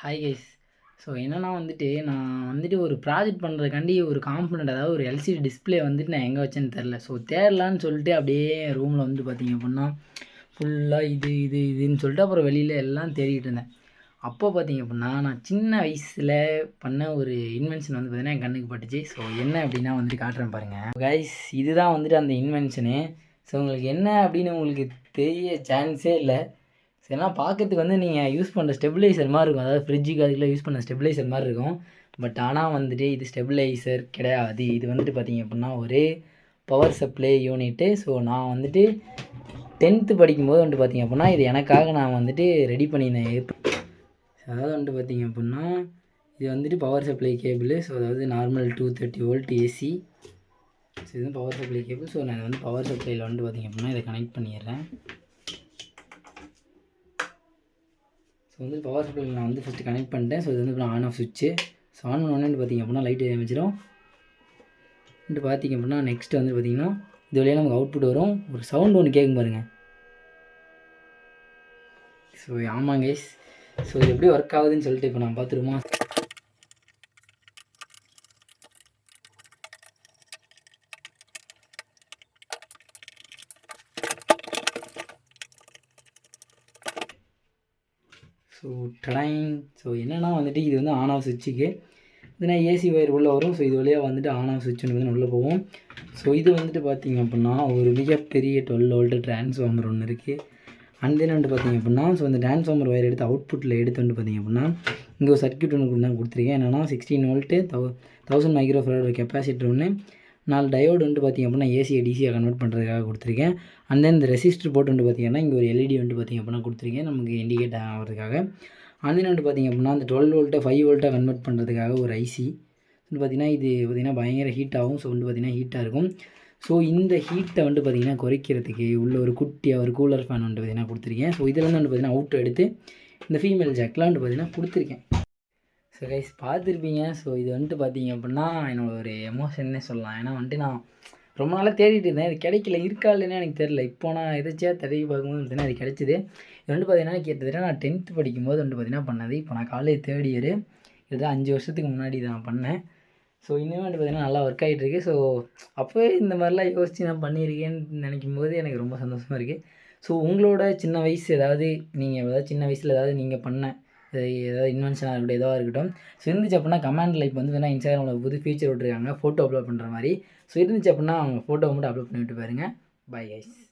Hi guys. So என்னென்னா வந்துட்டு நான் வந்துட்டு ஒரு ப்ராஜெக்ட் பண்ணுறதுக்காண்டி ஒரு காம்பனண்ட், அதாவது ஒரு எல்சிடி டிஸ்பிளே வந்துட்டு நான் எங்கே வச்சேன்னு தெரில. ஸோ தேடலான்னு சொல்லிட்டு அப்படியே ரூமில் வந்து பார்த்திங்க அப்படின்னா ஃபுல்லாக இதுன்னு சொல்லிட்டு அப்புறம் வெளியில் எல்லாம் தேடிட்டு இருந்தேன். அப்போ பார்த்திங்க அப்படின்னா நான் சின்ன வயசில் பண்ண ஒரு இன்வென்ஷன் வந்து பார்த்திங்கன்னா என் கண்ணுக்கு பட்டுச்சு. ஸோ என்ன அப்படின்னா வந்துட்டு காட்டுறேன் பாருங்கள் கைஸ். இதுதான் வந்துட்டு அந்த இன்வென்ஷனு. ஸோ உங்களுக்கு என்ன அப்படின்னு உங்களுக்கு தெரிய சான்ஸே இல்லை. ஏன்னா பார்க்கறதுக்கு வந்து நீங்கள் யூஸ் பண்ணுற ஸ்டெபிலைசர் மாதிரி இருக்கும், அதாவது ஃப்ரிட்ஜுக்கு அதுக்குள்ள யூஸ் பண்ண ஸ்டெபிலைசர் மாதிரி இருக்கும். பட் ஆனால் வந்துட்டு இது ஸ்டெபிலைசர் கிடையாது. இது வந்துட்டு பார்த்திங்க அப்படின்னா ஒரு பவர் சப்ளை யூனிட்டு. ஸோ நான் வந்துட்டு 10th படிக்கும்போது வந்துட்டு பார்த்திங்க அப்படின்னா இது எனக்காக நான் வந்துட்டு ரெடி பண்ணியிருந்தேன். அதாவது வந்துட்டு பார்த்திங்க அப்படின்னா இது வந்துட்டு பவர் சப்ளை கேபிள். ஸோ அதாவது நார்மல் 230 வோல்ட் ஏசி. ஸோ இது பவர் சப்ளை கேபிள். ஸோ நான் வந்து பவர் சப்ளையில் வந்துட்டு பார்த்திங்க அப்படின்னா இதை கனெக்ட் பண்ணிடுறேன். ஸோ வந்து பவர் சப்ளை நான் வந்து ஃபஸ்ட்டு கனெக்ட் பண்ணிட்டேன். ஸோ இது வந்து இப்போ ஆன் ஆஃப் சுவிட்சு. ஸோ ஆன் பண்ணோன்னு பார்த்திங்க அப்படின்னா லைட்டு அமைச்சிடும். வந்துட்டு பார்த்திங்க அப்படின்னா நெக்ஸ்ட்டு வந்து பார்த்திங்கன்னா இது வழியாக நமக்கு அவுட்புட் வரும். ஒரு சவுண்ட் ஒன்று கேட்கும் பாருங்கள். ஸோ ஆமாம் கைஸ். ஸோ இது எப்படி ஒர்க் ஆகுதுன்னு சொல்லிட்டு இப்போ நான் பார்த்துருமா. ஸோ டடைங். ஸோ என்னென்னா வந்துட்டு இது வந்து ஆன் ஆஃப் சுவிட்சுக்கு இதுனா ஏசி ஒயர் உள்ளே வரும். ஸோ இது வழியாக வந்துட்டு ஆன் ஆஃப் சுவிட்ச் வந்து உள்ளே போகும். ஸோ இது வந்துட்டு பார்த்திங்க அப்படின்னா ஒரு மிகப்பெரிய 12 வோல்ட் டிரான்ஸ்ஃபார்மர் ஒன்று இருக்குது. அண்ட் தென் வந்துட்டு பார்த்திங்க அப்படின்னா ஸோ இந்த டிரான்ஸ்ஃபார்மர் ஒயர் எடுத்து அவுட்புட்டில் எடுத்து வந்து பார்த்திங்க அப்படின்னா இங்கே ஒரு சர்க்யூட் ஒன்று தான் கொடுத்துருக்கேன். என்னென்னா 16 வோல்ட்டு 1000 மைக்ரோஃபாரட் கெப்பாசிட்டர் ஒன்று, 4 டயோடு வந்துட்டு பார்த்திங்க அப்படின்னா ஏசியை டிசியாக கன்வெர்ட் பண்ணுறதுக்காக கொடுத்துருக்கேன். அண்ட் தென் இந்த ரெசிஸ்டர் போட்டு வந்துட்டு பார்த்திங்கன்னா இங்கே ஒரு எல்இடி வந்துட்டு பார்த்திங்க அப்படின்னா கொடுத்துருக்கேன் நமக்கு இண்டிகேட் ஆகிறதுக்காக. அண்ட் தென் வந்துட்டு பார்த்திங்க அப்படின்னா அந்த 12 வோல்ட்டை 5 வோல்ட்டாக கன்வெர்ட் பண்ணுறதுக்காக ஒரு ஐசி வந்து பார்த்திங்கன்னா இது பார்த்திங்கன்னா பயங்கர ஹீட் ஆகும். ஸோ வந்து பார்த்திங்கன்னா ஹீட்டாக இருக்கும். ஸோ இந்த ஹீட்டை வந்துட்டு பார்த்திங்கன்னா குறைக்கிறதுக்கு உள்ள ஒரு குட்டியாக ஒரு கூலர் ஃபேன் வந்துட்டு பார்த்திங்கன்னா கொடுத்துருக்கேன். ஸோ இதில் வந்து பார்த்திங்கன்னா அவுட் எடுத்து இந்த ஃபீமேல் ஜாக்லாம் வந்துட்டு பார்த்திங்கன்னா கொடுத்துருக்கேன். ஸோ கைஸ் பார்த்துருப்பீங்க. ஸோ இது வந்துட்டு பார்த்திங்க அப்படின்னா என்னோடய ஒரு எமோஷன்னே சொல்லலாம். ஏன்னா வந்துட்டு நான் ரொம்ப நாளாக தேடிட்டு இருந்தேன். இது கிடைக்கல, இருக்கா இல்லைன்னு எனக்கு தெரில. இப்போ நான் எதாச்சியாக தடவி பார்க்கும்போது பார்த்திங்கன்னா அது கிடச்சிது. இது வந்துட்டு பார்த்திங்கன்னா கிட்டத்தட்ட நான் 10th படிக்கும்போது வந்துட்டு பார்த்திங்கன்னா பண்ணது. இப்போ நான் காலேஜ் 3rd இயர், இதுதான் 5 வருஷத்துக்கு முன்னாடி இதை நான் பண்ணேன். ஸோ இனிமேல் வந்துட்டு பார்த்திங்கன்னா நல்லா ஒர்க் ஆகிட்டுருக்கு. ஸோ அப்போவே இந்த மாதிரிலாம் யோசித்து நான் பண்ணியிருக்கேன்னு நினைக்கும் போது எனக்கு ரொம்ப சந்தோஷமாக இருக்குது. ஸோ உங்களோட சின்ன வயசு ஏதாவது நீங்கள் ஏதாவது சின்ன வயசில் ஏதாவது நீங்கள் பண்ண ஏதாவது இன்வென்ஷனாக இருக்கட்டும் எதுவாக இருக்கட்டும், ஸோ இருந்துச்சு அப்படின்னா கமெண்டில் இப்போ வந்து வேணால் இன்ஸ்டாகிராமில் புது ஃபீச்சர் விட்டுருக்காங்க ஃபோட்டோ அப்லோட் பண்ணுற மாதிரி. ஸோ இருந்துச்சு அப்படின்னா அவங்க ஃபோட்டோ மட்டும் அப்லோட் பண்ணிவிட்டு பாருங்கள். Bye guys.